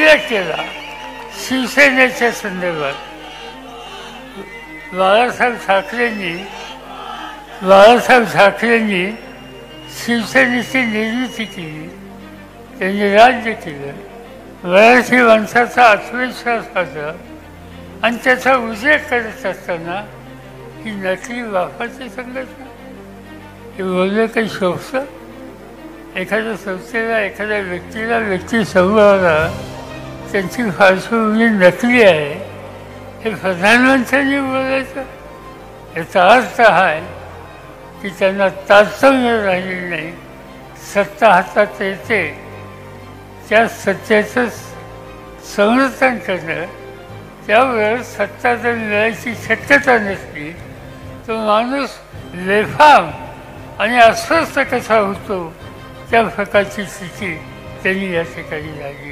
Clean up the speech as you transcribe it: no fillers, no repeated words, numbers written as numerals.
उल्लेख केला शिवसेनेच्या संदर्भात. बाळासाहेब ठाकरेंनी शिवसेनेची निर्मिती केली, त्यांनी राज्य केलं. मराठी माणसाचा आत्मविश्वास होता आणि त्याचा उल्लेख करत असताना ही नकली बापाची संघटना हे बोलणं काही शोभतं? एखाद्या संस्थेला, एखाद्या व्यक्ती समूहाला त्यांची पार्श्वभूमी नकली आहे हे प्रधानमंत्र्यांनी बोलायचं. याचा अर्थ हा आहे की त्यांना तारतम्य राहिलेलं नाही. सत्ता हातात येते, त्या सत्तेचं संरक्षण करणं, त्यावेळेस सत्ता जर मिळायची शक्यता नसली तो माणूस बेफाम आणि अस्वस्थ कसा होतो त्या प्रकारची स्थिती त्यांनी या ठिकाणी लागली.